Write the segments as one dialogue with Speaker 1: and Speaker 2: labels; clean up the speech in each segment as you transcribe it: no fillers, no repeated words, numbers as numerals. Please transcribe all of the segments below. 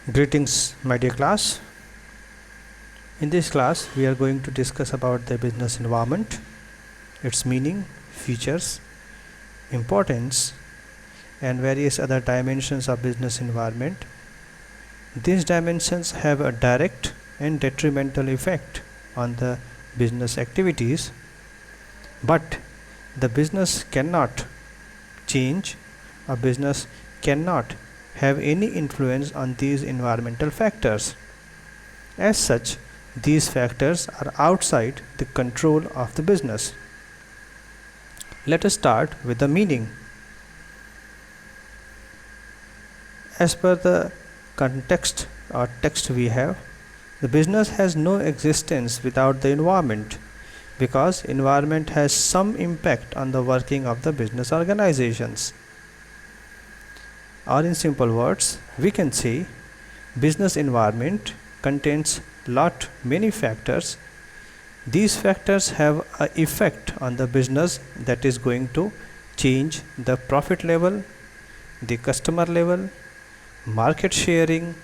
Speaker 1: Greetings, my dear class. In this class, we are going to discuss about the business environment, its meaning, features, importance, and various other dimensions of business environment. These dimensions have a direct and detrimental effect on the business activities, but the business cannot change, a business cannot have any influence on these environmental factors. As such, these factors are outside the control of the business. Let us start with the meaning. As per the context or text we have, the business has no existence without the environment, because environment has some impact on the working of the business organizations. Or in simple words, we can say business environment contains many factors. These factors have an effect on the business that is going to change the profit level, the customer level, market sharing,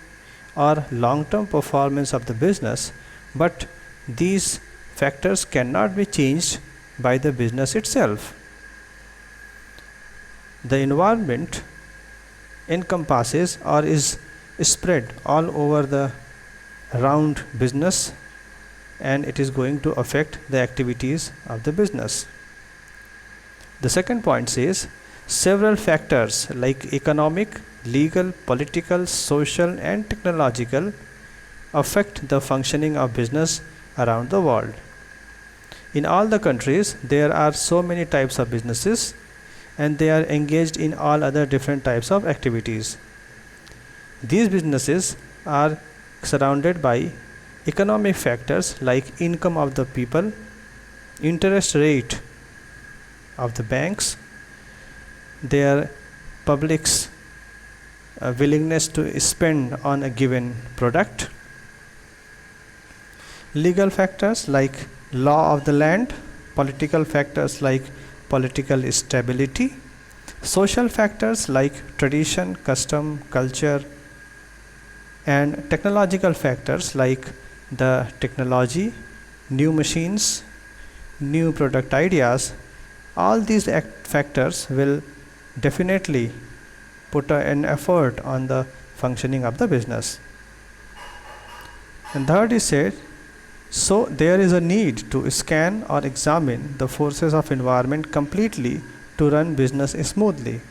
Speaker 1: or long-term performance of the business, but these factors cannot be changed by the business itself. The environment encompasses or is spread all over the round business, and it is going to affect the activities of the business. The second point says several factors like economic, legal, political, social, and technological affect the functioning of business around the world. In all the countries, there are so many types of businesses, and they are engaged in all other different types of activities. These businesses are surrounded by economic factors like income of the people, interest rate of the banks, their public's willingness to spend on a given product, legal factors like law of the land, political factors like political stability, social factors like tradition, custom, culture, and technological factors like the technology, new machines, new product ideas. All these factors will definitely put an effort on the functioning of the business. And third is said, so there is a need to scan or examine the forces of environment completely to run business smoothly.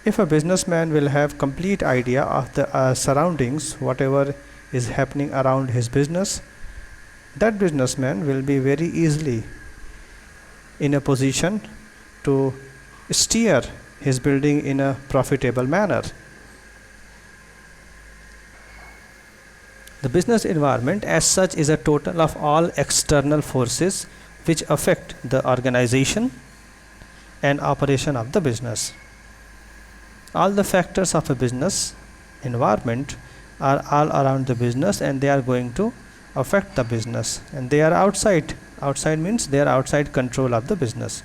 Speaker 1: If a businessman will have complete idea of the surroundings, whatever is happening around his business, that businessman will be very easily in a position to steer his building in a profitable manner. The business environment as such is a total of all external forces which affect the organization and operation of the business. All the factors of a business environment are all around the business, and they are going to affect the business, and they are outside means they are outside control of the business.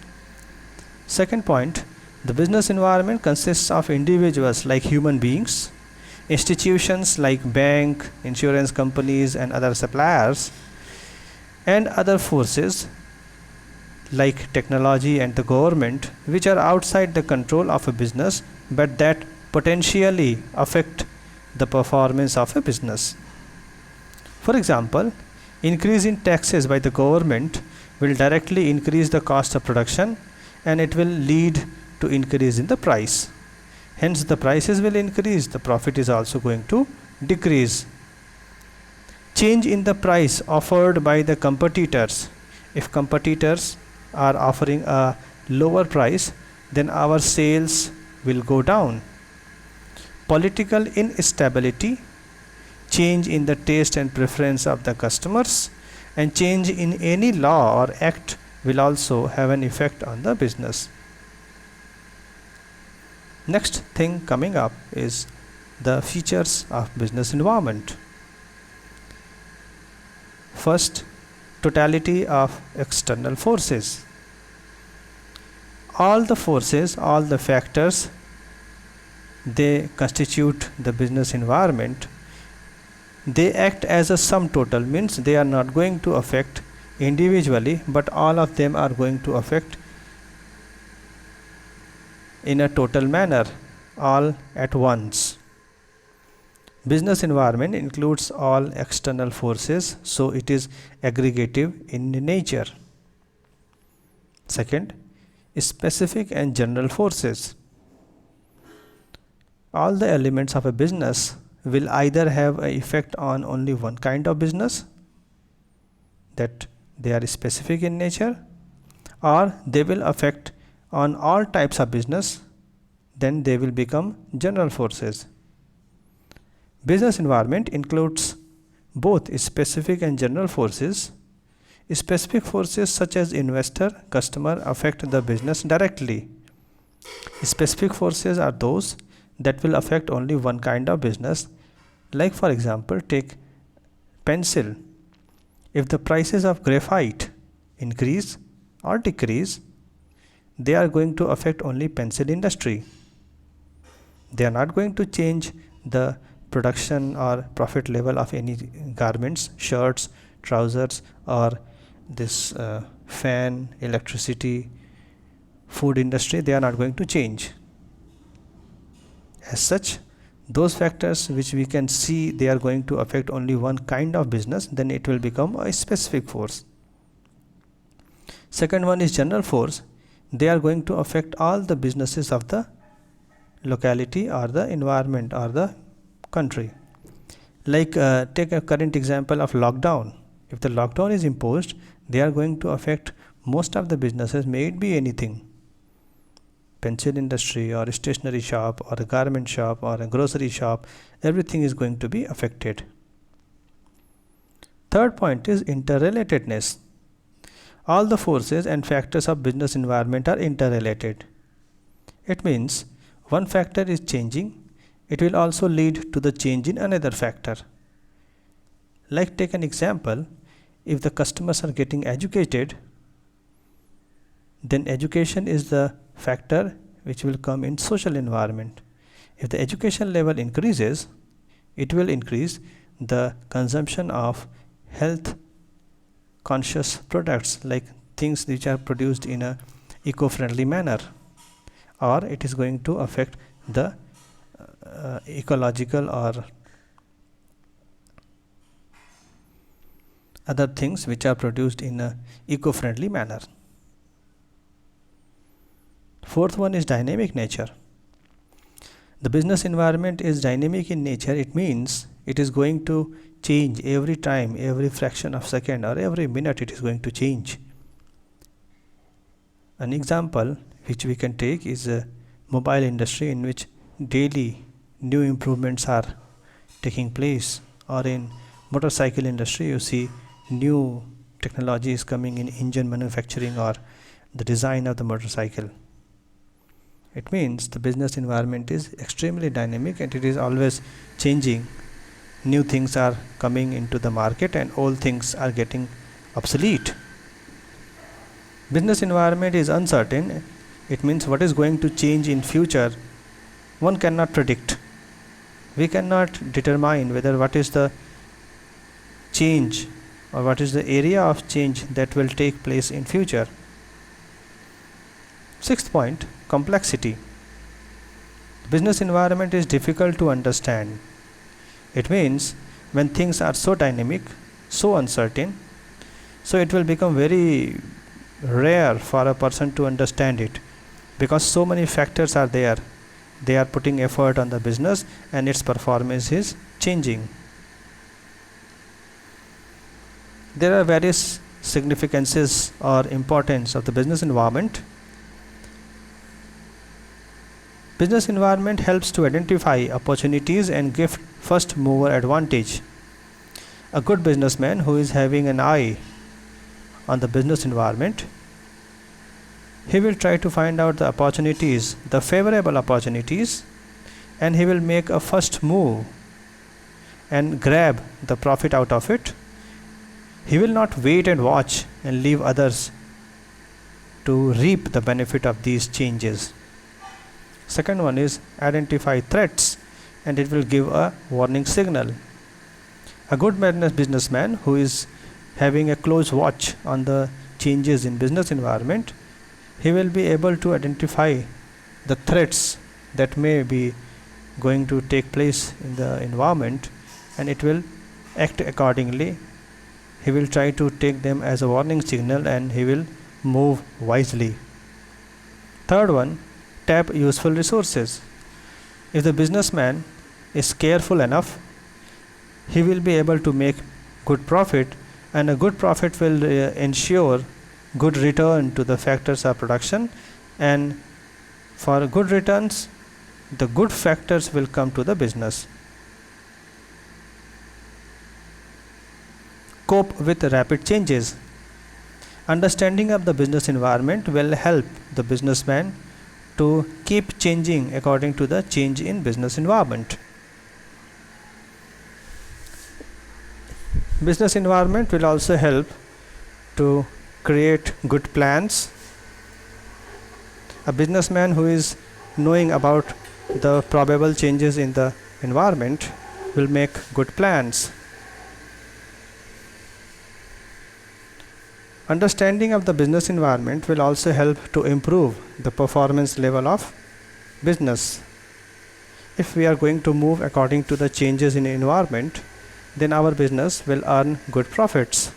Speaker 1: Second point, the business environment consists of individuals like human beings, institutions like bank, insurance companies, and other suppliers, and other forces like technology and the government, which are outside the control of a business but that potentially affect the performance of a business. For example, increase in taxes by the government will directly increase the cost of production, and it will lead to increase in the price. Hence, the prices will increase, the profit is also going to decrease. Change in the price offered by the competitors. If competitors are offering a lower price, then our sales will go down. Political instability, change in the taste and preference of the customers, and change in any law or act will also have an effect on the business. Next thing coming up is the features of business environment. First, totality of external forces. All the forces, all the factors they constitute the business environment. They act as a sum total, means they are not going to affect individually, but all of them are going to affect in a total manner, all at once. Business environment includes all external forces, so it is aggregative in nature. Second, specific and general forces. All the elements of a business will either have an effect on only one kind of business, that they are specific in nature, or they will affect on all types of business, then they will become general forces. Business environment includes both specific and general forces. Specific forces such as investor, customer affect the business directly. Specific forces are those that will affect only one kind of business. Like for example, take pencil. If the prices of graphite increase or decrease, they are going to affect only pencil industry. They are not going to change the production or profit level of any garments, shirts, trousers, or this fan, electricity, food industry. They are not going to change. As such, those factors which we can see they are going to affect only one kind of business, then it will become a specific force. Second one is general force. They are going to affect all the businesses of the locality or the environment or the country. Like take a current example of lockdown. If the lockdown is imposed, they are going to affect most of the businesses, may it be anything, pencil industry or a stationery shop or a garment shop or a grocery shop, everything is going to be affected. Third point is interrelatedness. All the forces and factors of business environment are interrelated. It means one factor is changing, it will also lead to the change in another factor. Like take an example, if the customers are getting educated, then education is the factor which will come in social environment. If the education level increases, it will increase the consumption of health conscious products, like things which are produced in a eco-friendly manner, or it is going to affect the ecological or other things which are produced in a eco-friendly manner. Fourth one is dynamic nature. The business environment is dynamic in nature. It means it is going to change every time, every fraction of second or every minute it is going to change. An example which we can take is a mobile industry, in which daily new improvements are taking place, or in motorcycle industry you see new technology is coming in engine manufacturing or the design of the motorcycle. It means the business environment is extremely dynamic and it is always changing. New things are coming into the market and old things are getting obsolete. Business environment is uncertain. It means what is going to change in future, one cannot predict. We cannot determine whether what is the change or what is the area of change that will take place in future. Sixth point, complexity. Business environment is difficult to understand. It means when things are so dynamic, so uncertain, so it will become very rare for a person to understand it, because so many factors are there. They are putting effort on the business and its performance is changing. There are various significances or importance of the business environment. Business environment helps to identify opportunities and give first mover advantage. A good businessman who is having an eye on the business environment, he will try to find out the opportunities, the favorable opportunities, and he will make a first move and grab the profit out of it. He will not wait and watch and leave others to reap the benefit of these changes. Second one is identify threats, and it will give a warning signal. A good businessman who is having a close watch on the changes in business environment, he will be able to identify the threats that may be going to take place in the environment, and it will act accordingly. He will try to take them as a warning signal, and he will move wisely. Third one, tap useful resources. If the businessman is careful enough, he will be able to make good profit, and a good profit will ensure good return to the factors of production, and for good returns, the good factors will come to the business. Cope with rapid changes. Understanding of the business environment will help the businessman to keep changing according to the change in business environment. Business environment will also help to create good plans. A businessman who is knowing about the probable changes in the environment will make good plans. Understanding of the business environment will also help to improve the performance level of business. If we are going to move according to the changes in the environment, then our business will earn good profits.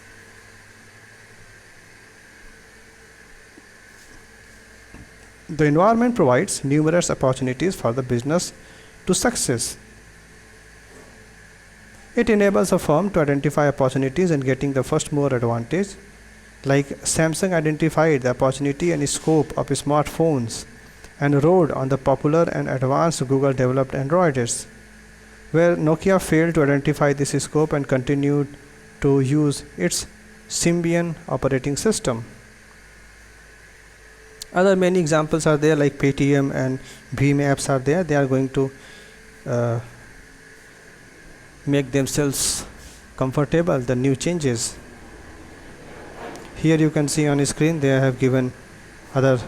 Speaker 1: The environment provides numerous opportunities for the business to success. It enables a firm to identify opportunities and getting the first mover advantage. Like Samsung identified the opportunity and scope of smartphones and rode on the popular and advanced Google developed Androids, where Nokia failed to identify this scope and continued to use its Symbian operating system. Other many examples are there, like Paytm and Bheem apps are there. They are going to make themselves comfortable the new changes. Here you can see on screen they have given other